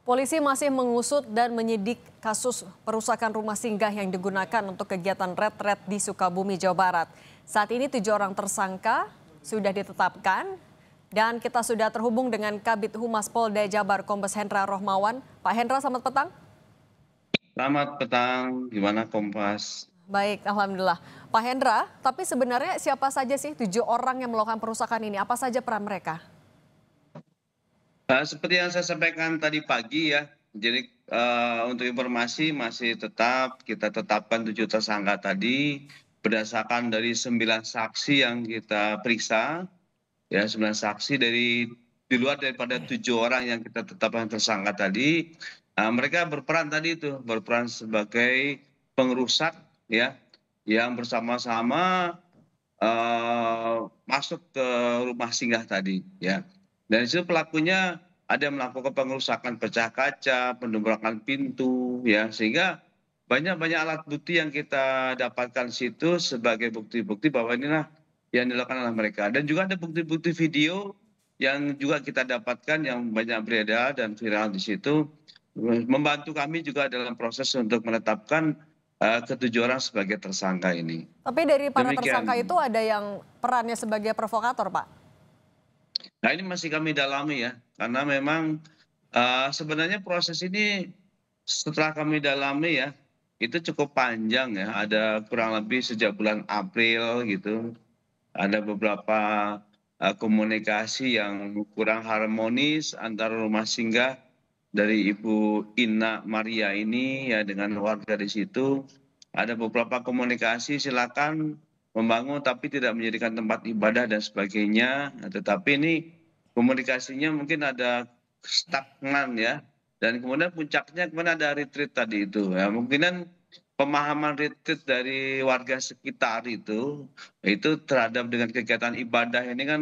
Polisi masih mengusut dan menyidik kasus perusakan rumah singgah yang digunakan untuk kegiatan retret di Sukabumi, Jawa Barat. Saat ini 7 orang tersangka sudah ditetapkan dan kita sudah terhubung dengan Kabid Humas Polda Jabar Kombes Hendra Rohmawan. Pak Hendra, selamat petang. Selamat petang, gimana Kompas? Baik, Alhamdulillah. Pak Hendra, tapi sebenarnya siapa saja sih 7 orang yang melakukan perusakan ini? Apa saja peran mereka? Seperti yang saya sampaikan tadi pagi ya, jadi untuk informasi masih kita tetapkan 7 tersangka tadi berdasarkan dari 9 saksi yang kita periksa, ya 9 saksi di luar daripada 7 orang yang kita tetapkan tersangka tadi, mereka berperan tadi itu, berperan sebagai pengrusak ya, yang bersama-sama masuk ke rumah singgah tadi ya. Dan itu pelakunya ada yang melakukan pengerusakan pecah kaca, pendobrakan pintu ya, sehingga banyak alat bukti yang kita dapatkan situ sebagai bukti-bukti bahwa inilah yang dilakukan oleh mereka. Dan juga ada bukti-bukti video yang juga kita dapatkan yang banyak beredar dan viral di situ, membantu kami juga dalam proses untuk menetapkan ketujuh orang sebagai tersangka ini. Tapi dari para Demikian. tersangka itu ada yang perannya sebagai provokator, Pak? Nah ini masih kami dalami ya, karena memang sebenarnya proses ini setelah kami dalami ya, itu cukup panjang ya, ada kurang lebih sejak bulan April gitu, ada beberapa komunikasi yang kurang harmonis antara rumah singgah dari Ibu Ina Maria ini ya dengan warga di situ. Ada beberapa komunikasi silakan membangun tapi tidak menjadikan tempat ibadah dan sebagainya. Tetapi ini komunikasinya mungkin ada stagnan ya. Dan kemudian puncaknya kemudian ada retreat tadi itu. Ya, mungkinan pemahaman retreat dari warga sekitar itu terhadap dengan kegiatan ibadah ini kan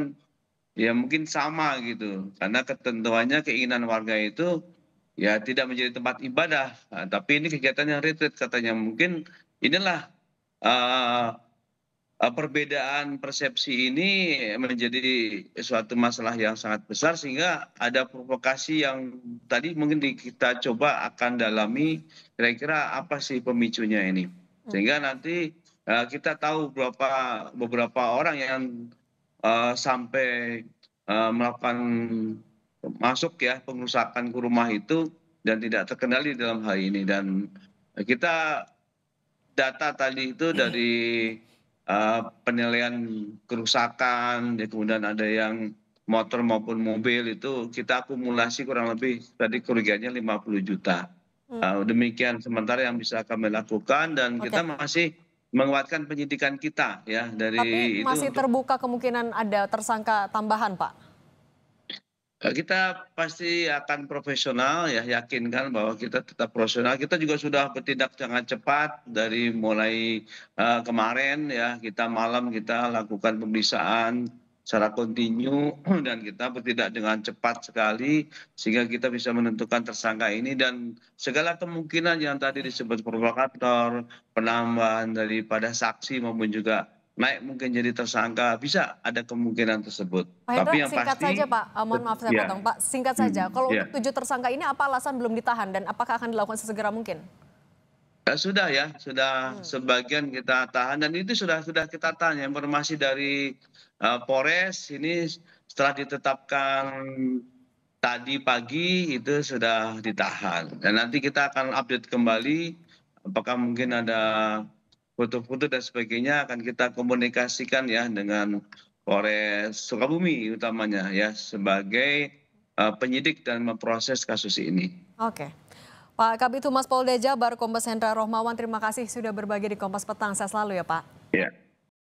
ya mungkin sama gitu. Karena ketentuannya keinginan warga itu ya tidak menjadi tempat ibadah. Nah, tapi ini kegiatan yang retreat katanya. Mungkin inilah eh, perbedaan persepsi ini menjadi suatu masalah yang sangat besar sehingga ada provokasi yang tadi mungkin kita coba akan dalami kira-kira apa sih pemicunya ini. Sehingga nanti kita tahu beberapa orang yang sampai melakukan masuk ya pengerusakan ke rumah itu dan tidak terkendali dalam hal ini. Dan kita data tadi itu dari penilaian kerusakan, ya kemudian ada yang motor maupun mobil itu kita akumulasi kurang lebih tadi kerugiannya 50 juta. Demikian sementara yang bisa kami lakukan dan kita Oke. masih menguatkan penyidikan kita ya Tapi dari itu masih untuk terbuka kemungkinan ada tersangka tambahan, Pak? kita pasti akan profesional ya, yakinkan bahwa kita tetap profesional. Kita juga sudah bertindak sangat cepat dari mulai kemarin ya, kita malam kita lakukan pemeriksaan secara kontinu dan kita bertindak dengan cepat sekali sehingga kita bisa menentukan tersangka ini dan segala kemungkinan yang tadi disebut provokator, penambahan daripada saksi maupun juga naik mungkin jadi tersangka, bisa ada kemungkinan tersebut. Pak Hendra, Tapi yang singkat saja pasti Pak, mohon maaf saya ya. potong Pak, singkat saja. Kalau Ya. untuk 7 tersangka ini apa alasan belum ditahan dan apakah akan dilakukan sesegera mungkin? Sudah ya, sudah sebagian kita tahan dan itu sudah kita tahan. Informasi dari Polres ini setelah ditetapkan tadi pagi itu sudah ditahan. Dan nanti kita akan update kembali apakah mungkin ada foto-foto dan sebagainya akan kita komunikasikan ya dengan Polres Sukabumi utamanya ya sebagai penyidik dan memproses kasus ini. Oke. Pak Kabid Humas Polda Jabar Kombes Hendra Rohmawan, terima kasih sudah berbagi di Kompas Petang. Saya selalu ya Pak. Ya.